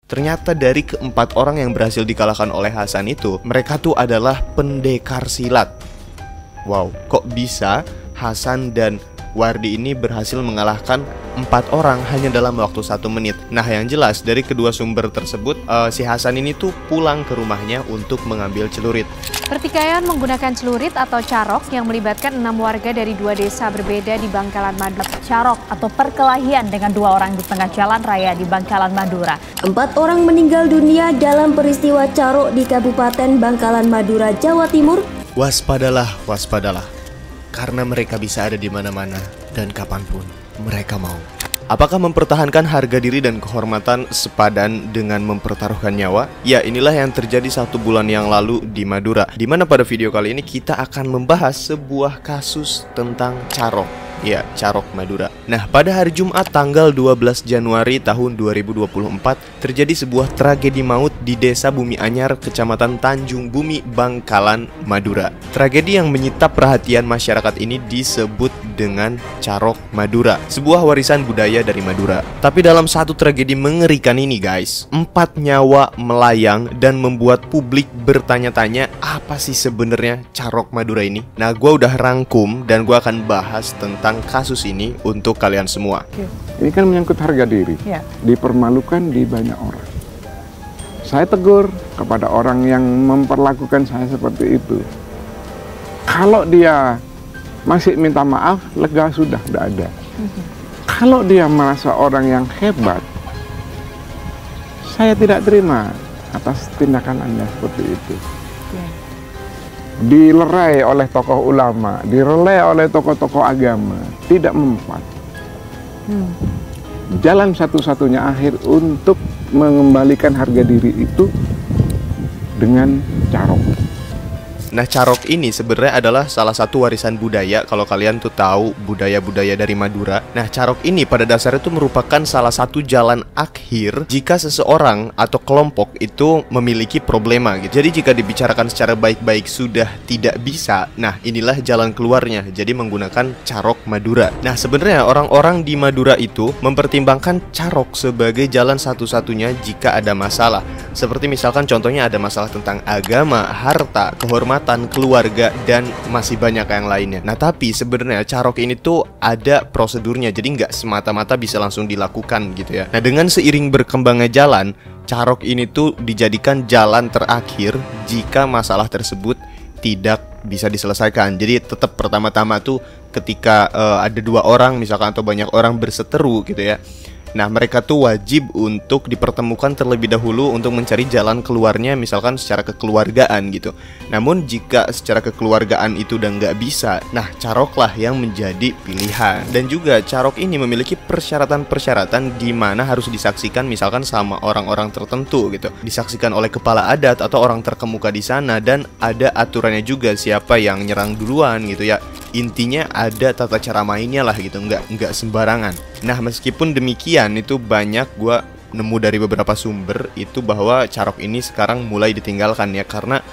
Ternyata dari keempat orang yang berhasil dikalahkan oleh Hasan itu, mereka tuh adalah pendekar silat. Wow, kok bisa Hasan dan Wardi ini berhasil mengalahkan 4 orang hanya dalam waktu 1 menit. Nah, yang jelas dari kedua sumber tersebut, si Hasan ini tuh pulang ke rumahnya untuk mengambil celurit. Pertikaian menggunakan celurit atau carok yang melibatkan 6 warga dari 2 desa berbeda di Bangkalan Madura. Carok atau perkelahian dengan 2 orang di tengah jalan raya di Bangkalan Madura. 4 orang meninggal dunia dalam peristiwa carok di Kabupaten Bangkalan Madura, Jawa Timur. Waspadalah, waspadalah. Karena mereka bisa ada di mana-mana dan kapanpun mereka mau. Apakah mempertahankan harga diri dan kehormatan sepadan dengan mempertaruhkan nyawa? Ya, inilah yang terjadi 1 bulan yang lalu di Madura. Dimana pada video kali ini kita akan membahas sebuah kasus tentang carok. Ya, carok Madura. Nah, pada hari Jumat tanggal 12 Januari tahun 2024 terjadi sebuah tragedi maut di Desa Bumi Anyar, Kecamatan Tanjung Bumi, Bangkalan, Madura. Tragedi yang menyita perhatian masyarakat ini disebut dengan carok Madura, sebuah warisan budaya dari Madura. Tapi dalam satu tragedi mengerikan ini guys, 4 nyawa melayang dan membuat publik bertanya-tanya apa sih sebenarnya carok Madura ini. Nah, gue udah rangkum dan gue akan bahas tentang kasus ini untuk kalian semua. Ini kan menyangkut harga diri, dipermalukan di banyak orang. Saya tegur kepada orang yang memperlakukan saya seperti itu. Kalau dia masih minta maaf, lega sudah ada. Kalau dia merasa orang yang hebat, saya tidak terima atas tindakan Anda seperti itu. Dilerai oleh tokoh ulama, dilerai oleh tokoh-tokoh agama, tidak mempan. Jalan satu-satunya akhir untuk mengembalikan harga diri itu dengan carok. Nah, carok ini sebenarnya adalah salah satu warisan budaya. Kalau kalian tuh tahu budaya-budaya dari Madura. Nah, carok ini pada dasarnya itu merupakan salah satu jalan akhir jika seseorang atau kelompok itu memiliki problema gitu. Jadi jika dibicarakan secara baik-baik sudah tidak bisa, nah inilah jalan keluarnya. Jadi menggunakan carok Madura. Nah, sebenarnya orang-orang di Madura itu mempertimbangkan carok sebagai jalan satu-satunya jika ada masalah. Seperti misalkan contohnya ada masalah tentang agama, harta, kehormatan, keluarga, dan masih banyak yang lainnya. Nah, tapi sebenarnya carok ini tuh ada prosedurnya, jadi nggak semata-mata bisa langsung dilakukan gitu ya. Nah, dengan seiring berkembangnya jalan, carok ini tuh dijadikan jalan terakhir jika masalah tersebut tidak bisa diselesaikan. Jadi tetap pertama-tama tuh ketika ada 2 orang misalkan atau banyak orang berseteru gitu ya. Nah, mereka tuh wajib untuk dipertemukan terlebih dahulu untuk mencari jalan keluarnya, misalkan secara kekeluargaan gitu. Namun jika secara kekeluargaan itu udah nggak bisa, nah caroklah yang menjadi pilihan. Dan juga carok ini memiliki persyaratan-persyaratan di mana harus disaksikan misalkan sama orang-orang tertentu gitu. Disaksikan oleh kepala adat atau orang terkemuka di sana, dan ada aturannya juga siapa yang nyerang duluan gitu ya. Intinya ada tata cara mainnya lah gitu, nggak sembarangan. Nah, meskipun demikian itu banyak gua nemu dari beberapa sumber itu bahwa carok ini sekarang mulai ditinggalkan ya, karena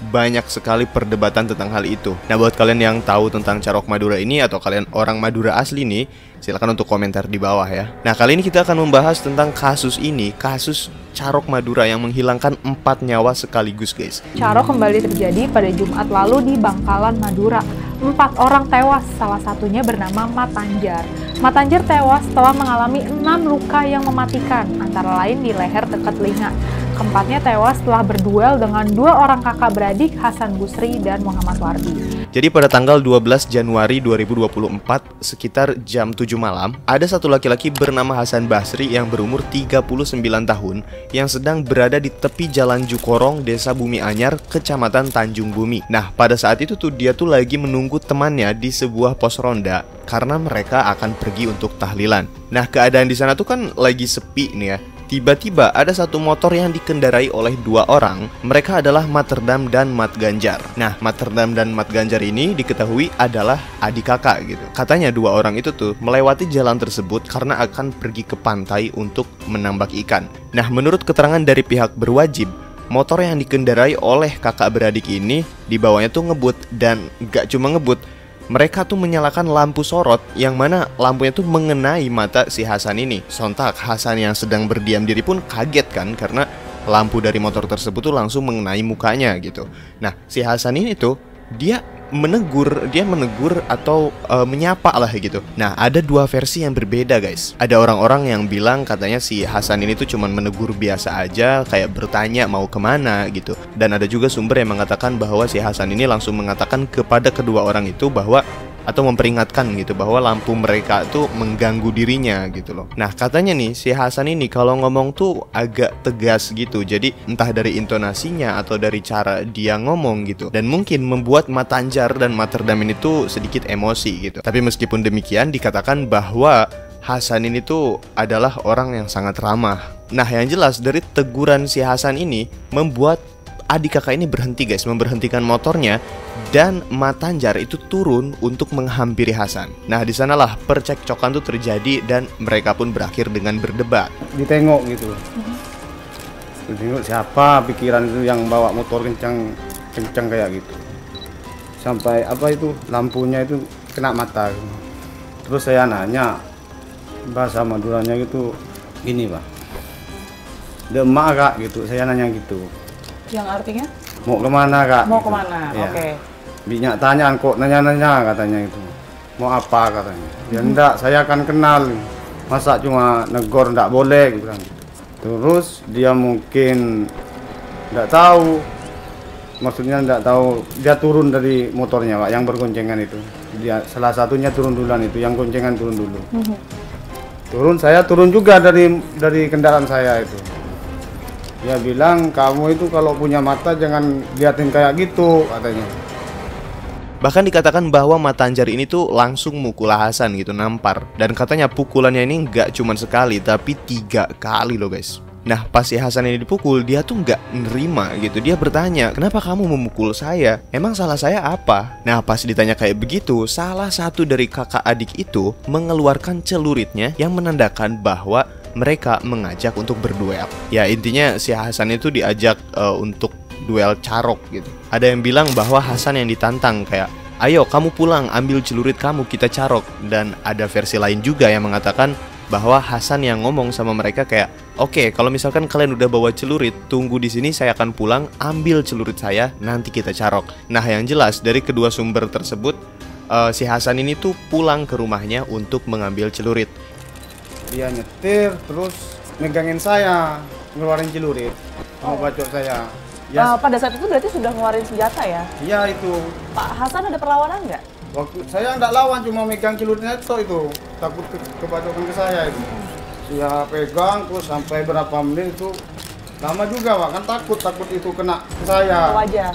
banyak sekali perdebatan tentang hal itu. Nah, buat kalian yang tahu tentang carok Madura ini atau kalian orang Madura asli nih, silakan untuk komentar di bawah ya. Nah, kali ini kita akan membahas tentang kasus ini, kasus carok Madura yang menghilangkan 4 nyawa sekaligus guys. Carok kembali terjadi pada Jumat lalu di Bangkalan Madura. 4 orang tewas, salah satunya bernama Matanjar. Matanjar tewas setelah mengalami 6 luka yang mematikan, antara lain di leher dekat telinga. Keempatnya tewas setelah berduel dengan 2 orang kakak beradik, Hasan Busri dan Muhammad Wardi. Jadi pada tanggal 12 Januari 2024 sekitar jam 7 malam, ada satu laki-laki bernama Hasan Basri yang berumur 39 tahun yang sedang berada di tepi Jalan Jukorong, Desa Bumi Anyar, Kecamatan Tanjung Bumi. Nah, pada saat itu tuh dia tuh lagi menunggu temannya di sebuah pos ronda karena mereka akan pergi untuk tahlilan. Nah, keadaan di sana tuh kan lagi sepi nih ya. Tiba-tiba ada satu motor yang dikendarai oleh 2 orang. Mereka adalah Materdam dan Mat Ganjar. Nah, Materdam dan Mat Ganjar ini diketahui adalah adik kakak gitu. Katanya 2 orang itu tuh melewati jalan tersebut karena akan pergi ke pantai untuk menambak ikan. Nah, menurut keterangan dari pihak berwajib, motor yang dikendarai oleh kakak beradik ini dibawanya tuh ngebut, dan gak cuma ngebut, mereka tuh menyalakan lampu sorot yang mana lampunya tuh mengenai mata si Hasan ini. Sontak Hasan yang sedang berdiam diri pun kaget kan, karena lampu dari motor tersebut tuh langsung mengenai mukanya gitu. Nah, si Hasan ini tuh dia menegur atau menyapa lah gitu. Nah, ada dua versi yang berbeda guys. Ada orang-orang yang bilang katanya si Hasan ini tuh cuman menegur biasa aja, kayak bertanya mau kemana gitu. Dan ada juga sumber yang mengatakan bahwa si Hasan ini langsung mengatakan kepada kedua orang itu bahwa, atau memperingatkan gitu, bahwa lampu mereka tuh mengganggu dirinya gitu loh. Nah, katanya nih si Hasan ini kalau ngomong tuh agak tegas gitu. Jadi entah dari intonasinya atau dari cara dia ngomong gitu, dan mungkin membuat Matanjar dan Materdam ini tuh sedikit emosi gitu. Tapi meskipun demikian, dikatakan bahwa Hasan ini tuh adalah orang yang sangat ramah. Nah, yang jelas dari teguran si Hasan ini membuat adik kakak ini berhenti guys, memberhentikan motornya, dan Matanjar itu turun untuk menghampiri Hasan. Nah, di sanalah percekcokan tuh terjadi dan mereka pun berakhir dengan berdebat. Ditengok gitu. Ditengok siapa pikiran itu yang bawa motor kencang kayak gitu. Sampai apa itu lampunya itu kena mata. Terus saya nanya, bahasa Maduranya gitu, gini Pak, demak kak gitu. Saya nanya gitu. Yang artinya? Mau kemana kak? Mau gitu. kemana? Ya. Oke. Binyak tanya kok nanya-nanya katanya itu. Mau apa katanya? Ya enggak, saya akan kenal. Masa cuma negor enggak boleh gitu kan. Terus dia mungkin enggak tahu. Maksudnya enggak tahu, dia turun dari motornya Pak, yang bergoncengan itu. Dia salah satunya turun duluan itu, yang goncengan turun dulu. Turun, saya turun juga dari kendaraan saya itu. Dia bilang, kamu itu kalau punya mata jangan liatin kayak gitu katanya. Bahkan dikatakan bahwa Matanjar ini tuh langsung mukul Hasan gitu, nampar. Dan katanya pukulannya ini nggak cuma sekali, tapi 3 kali loh guys. Nah, pas si Hasan ini dipukul, dia tuh nggak nerima gitu. Dia bertanya, kenapa kamu memukul saya? Emang salah saya apa? Nah, pas ditanya kayak begitu, salah satu dari kakak adik itu mengeluarkan celuritnya yang menandakan bahwa mereka mengajak untuk berduel. Ya, intinya si Hasan itu diajak untuk duel carok gitu. Ada yang bilang bahwa Hasan yang ditantang, kayak, ayo kamu pulang, ambil celurit kamu, kita carok. Dan ada versi lain juga yang mengatakan bahwa Hasan yang ngomong sama mereka kayak, oke, kalau misalkan kalian udah bawa celurit, tunggu di sini, saya akan pulang, ambil celurit saya, nanti kita carok. Nah, yang jelas dari kedua sumber tersebut, si Hasan ini tuh pulang ke rumahnya untuk mengambil celurit. Dia nyetir terus megangin saya, ngeluarin celurit mau bacok saya. Ya, Pada saat itu berarti sudah ngeluarin senjata ya? iya itu. Pak Hasan ada perlawanan nggak? Waktu saya enggak lawan, cuma megang celuritnya itu takut kebacokan ke saya itu. Saya pegang terus sampai berapa menit itu lama juga Pak, kan takut itu kena ke saya. Wajah.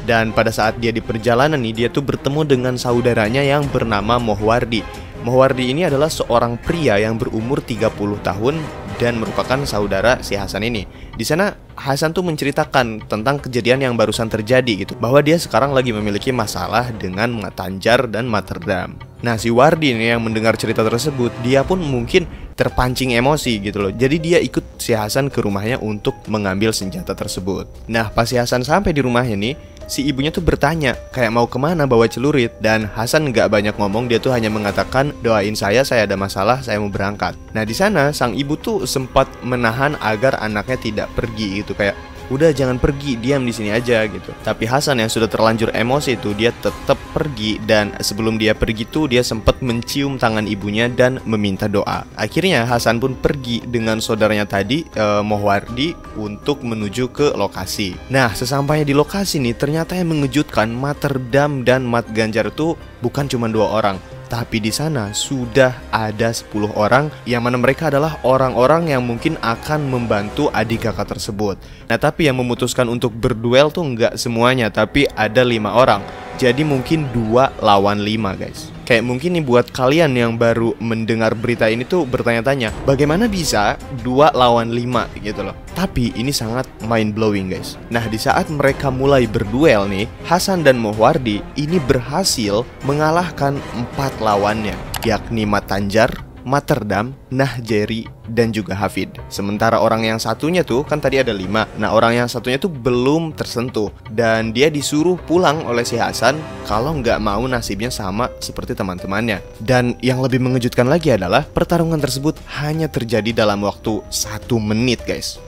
Dan pada saat dia di perjalanan nih, dia tuh bertemu dengan saudaranya yang bernama Mohwardi. Mohwardi ini adalah seorang pria yang berumur 30 tahun dan merupakan saudara si Hasan ini. Di sana Hasan tuh menceritakan tentang kejadian yang barusan terjadi gitu, bahwa dia sekarang lagi memiliki masalah dengan Matanjar dan Materdam. Nah, si Wardi ini yang mendengar cerita tersebut, dia pun mungkin terpancing emosi gitu loh. Jadi dia ikut si Hasan ke rumahnya untuk mengambil senjata tersebut. Nah, pas si Hasan sampai di rumah ini, si ibunya tuh bertanya kayak mau kemana bawa celurit. Dan Hasan nggak banyak ngomong, dia tuh hanya mengatakan, doain saya ada masalah, saya mau berangkat. Nah, di sana sang ibu tuh sempat menahan agar anaknya tidak pergi gitu, kayak udah jangan pergi, diam di sini aja gitu. Tapi Hasan yang sudah terlanjur emosi itu, dia tetap pergi. Dan sebelum dia pergi tuh, dia sempat mencium tangan ibunya dan meminta doa. Akhirnya Hasan pun pergi dengan saudaranya tadi, Mohwardi, untuk menuju ke lokasi. Nah, sesampainya di lokasi nih, ternyata yang mengejutkan, Materdam dan Matganjar tuh bukan cuma 2 orang, tapi di sana sudah ada 10 orang, yang mana mereka adalah orang-orang yang mungkin akan membantu adik kakak tersebut. Nah, tapi yang memutuskan untuk berduel tuh nggak semuanya, tapi ada 5 orang. Jadi mungkin 2 lawan 5 guys. Kayak mungkin nih buat kalian yang baru mendengar berita ini tuh bertanya-tanya, bagaimana bisa 2 lawan 5 gitu loh. Tapi ini sangat mind blowing guys. Nah, di saat mereka mulai berduel nih, Hasan dan Mohwardi ini berhasil mengalahkan 4 lawannya, yakni Matanjar, Materdam, Nahjeri, dan juga Hafid. Sementara orang yang satunya tuh, kan tadi ada 5. Nah, orang yang satunya tuh belum tersentuh. Dan dia disuruh pulang oleh si Hasan kalau nggak mau nasibnya sama seperti teman-temannya. Dan yang lebih mengejutkan lagi adalah pertarungan tersebut hanya terjadi dalam waktu 1 menit, guys.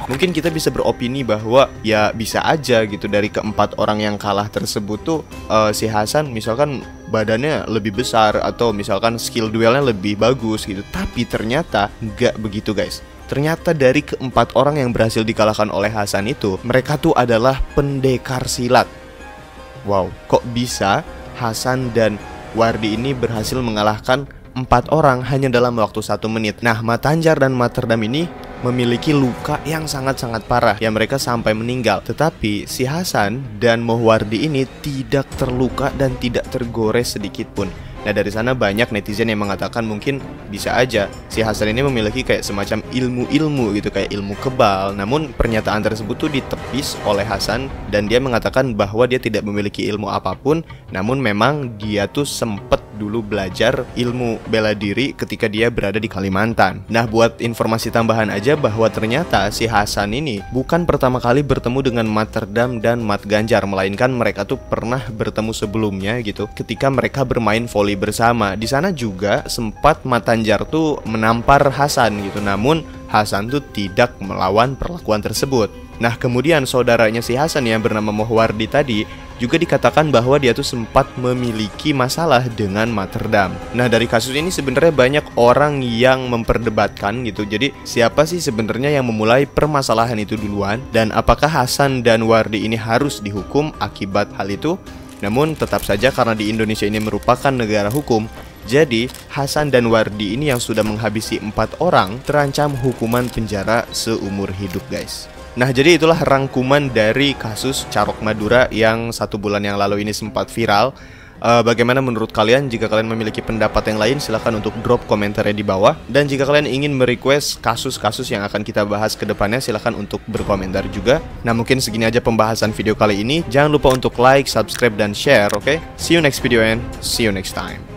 Mungkin kita bisa beropini bahwa ya bisa aja gitu dari keempat orang yang kalah tersebut tuh si Hasan misalkan badannya lebih besar atau misalkan skill duelnya lebih bagus gitu. Tapi ternyata nggak begitu, guys. Ternyata dari keempat orang yang berhasil dikalahkan oleh Hasan itu, mereka tuh adalah pendekar silat. Wow, kok bisa Hasan dan Wardi ini berhasil mengalahkan 4 orang hanya dalam waktu 1 menit. Nah, Matanjar dan Materdam ini memiliki luka yang sangat-sangat parah, ya mereka sampai meninggal. Tetapi si Hasan dan Mohwardi ini tidak terluka dan tidak tergores sedikit pun. Nah, dari sana banyak netizen yang mengatakan mungkin bisa aja si Hasan ini memiliki kayak semacam ilmu-ilmu gitu, kayak ilmu kebal. Namun pernyataan tersebut tuh ditepis oleh Hasan dan dia mengatakan bahwa dia tidak memiliki ilmu apapun. Namun memang dia tuh sempet dulu belajar ilmu bela diri ketika dia berada di Kalimantan. Nah, buat informasi tambahan aja bahwa ternyata si Hasan ini bukan pertama kali bertemu dengan Materdam dan Mat Ganjar, melainkan mereka tuh pernah bertemu sebelumnya gitu ketika mereka bermain voli bersama. Di sana juga sempat Matanjar tuh menampar Hasan gitu, namun Hasan tuh tidak melawan perlakuan tersebut. Nah, kemudian saudaranya si Hasan yang bernama Mohwardi tadi juga dikatakan bahwa dia tuh sempat memiliki masalah dengan Materdam. Nah, dari kasus ini sebenarnya banyak orang yang memperdebatkan gitu. Jadi, siapa sih sebenarnya yang memulai permasalahan itu duluan, dan apakah Hasan dan Wardi ini harus dihukum akibat hal itu? Namun tetap saja karena di Indonesia ini merupakan negara hukum, jadi Hasan dan Wardi ini yang sudah menghabisi 4 orang terancam hukuman penjara seumur hidup, guys. Nah, jadi itulah rangkuman dari kasus Carok Madura yang 1 bulan yang lalu ini sempat viral. Bagaimana menurut kalian? Jika kalian memiliki pendapat yang lain, silahkan untuk drop komentarnya di bawah. Dan jika kalian ingin merequest kasus-kasus yang akan kita bahas ke depannya, silahkan untuk berkomentar juga. Nah, mungkin segini aja pembahasan video kali ini. Jangan lupa untuk like, subscribe, dan share, oke? See you next video and see you next time.